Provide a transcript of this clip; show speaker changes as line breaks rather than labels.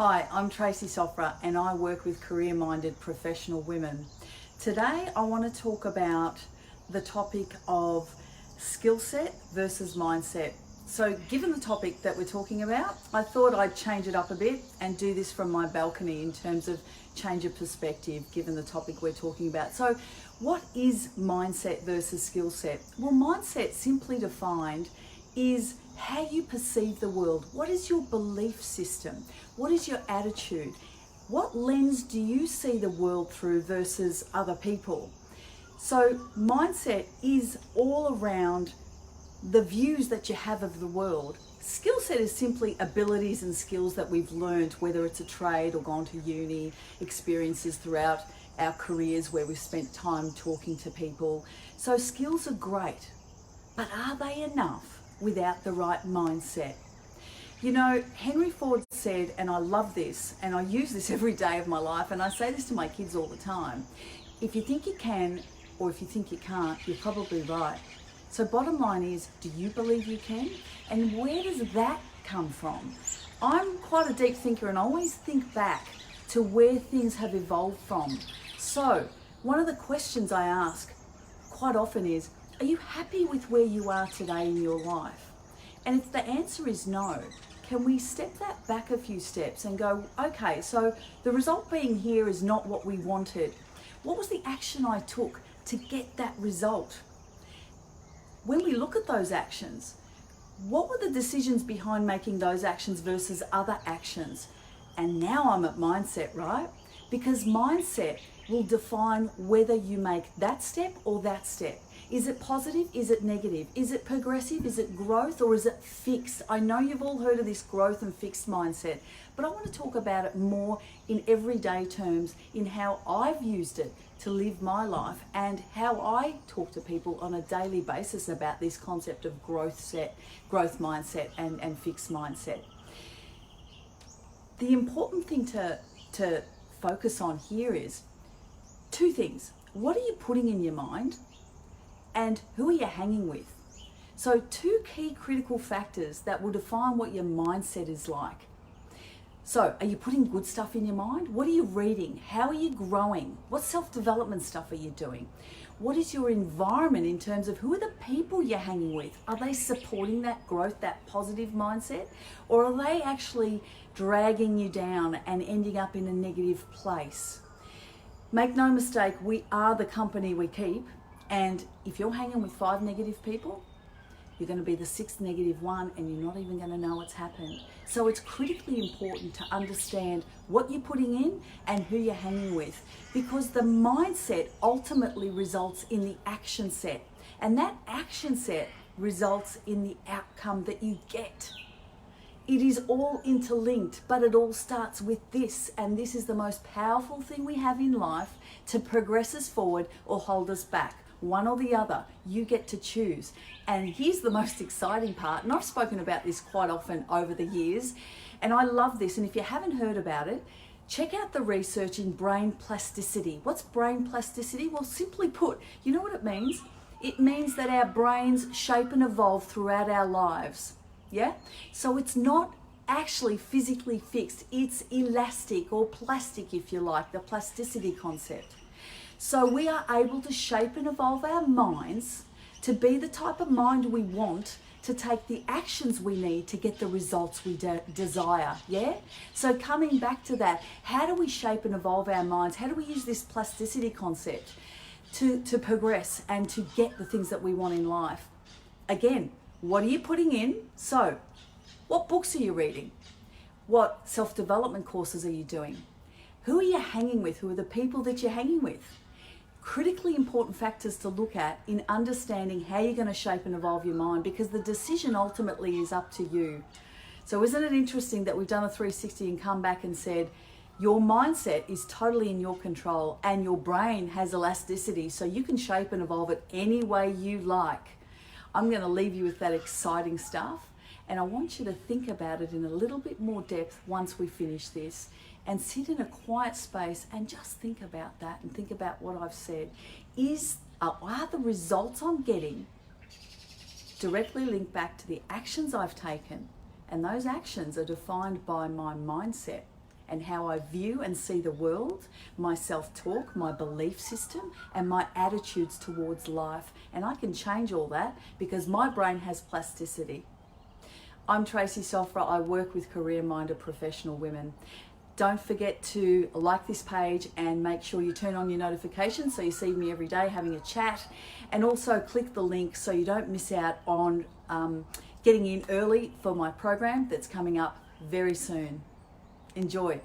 Hi, I'm Tracy Sofra and I work with career-minded professional women. Today I want to talk about the topic of skill set versus mindset. So given the topic that we're talking about, I thought I'd change it up a bit and do this from my balcony in terms of change of perspective given the topic we're talking about. So what is mindset versus skill set? Well, mindset simply defined is how you perceive the world. What is your belief system? What is your attitude? What lens do you see the world through versus other people? So mindset is all around the views that you have of the world. Skill set is simply abilities and skills that we've learned, whether it's a trade or gone to uni, experiences throughout our careers where we've spent time talking to people. So skills are great, but are they enough without the right mindset? You know, Henry Ford said, and I love this, and I use this every day of my life, and I say this to my kids all the time: if you think you can, or if you think you can't, you're probably right. So bottom line is, do you believe you can? And where does that come from? I'm quite a deep thinker and I always think back to where things have evolved from. So one of the questions I ask quite often is, are you happy with where you are today in your life? And if the answer is no, can we step that back a few steps and go, okay, so the result being here is not what we wanted. What was the action I took to get that result? When we look at those actions, what were the decisions behind making those actions versus other actions? And now I'm at mindset, right? Because mindset will define whether you make that step or that step. Is it positive? Is it negative? Is it progressive? Is it growth? Or is it fixed? I know you've all heard of this growth and fixed mindset, but I want to talk about it more in everyday terms, in how I've used it to live my life and how I talk to people on a daily basis about this concept of growth mindset and fixed mindset. The important thing to focus on here is two things. What are you putting in your mind? And who are you hanging with? So two key critical factors that will define what your mindset is like. So are you putting good stuff in your mind? What are you reading? How are you growing? What self-development stuff are you doing? What is your environment in terms of who are the people you're hanging with? Are they supporting that growth, that positive mindset? Or are they actually dragging you down and ending up in a negative place? Make no mistake, we are the company we keep. And if you're hanging with 5 negative people, you're going to be the 6th negative one and you're not even going to know what's happened. So it's critically important to understand what you're putting in and who you're hanging with, because the mindset ultimately results in the action set, and that action set results in the outcome that you get. It is all interlinked, but it all starts with this, and this is the most powerful thing we have in life to progress us forward or hold us back. One or the other, you get to choose. And here's the most exciting part, and I've spoken about this quite often over the years, and I love this, and if you haven't heard about it, check out the research in brain plasticity. What's brain plasticity? Well, simply put, you know what it means? It means that our brains shape and evolve throughout our lives. Yeah? So it's not actually physically fixed, it's elastic or plastic, if you like, the plasticity concept. So we are able to shape and evolve our minds to be the type of mind we want, to take the actions we need to get the results we desire, yeah? So coming back to that, how do we shape and evolve our minds? How do we use this plasticity concept to progress and to get the things that we want in life? Again, what are you putting in? So, what books are you reading? What self-development courses are you doing? Who are you hanging with? Who are the people that you're hanging with? Critically important factors to look at in understanding how you're going to shape and evolve your mind, because the decision ultimately is up to you. So isn't it interesting that we've done a 360 and come back and said, your mindset is totally in your control and your brain has elasticity, so you can shape and evolve it any way you like. I'm going to leave you with that exciting stuff, and I want you to think about it in a little bit more depth once we finish this, and sit in a quiet space and just think about that and think about what I've said. Are the results I'm getting directly linked back to the actions I've taken? And those actions are defined by my mindset. and how I view and see the world, my self-talk, my belief system, and my attitudes towards life. And I can change all that because my brain has plasticity. I'm Tracy Sofra. I work with career-minded professional women. Don't forget to like this page and make sure you turn on your notifications so you see me every day having a chat, and also click the link so you don't miss out on getting in early for my program that's coming up very soon. Enjoy.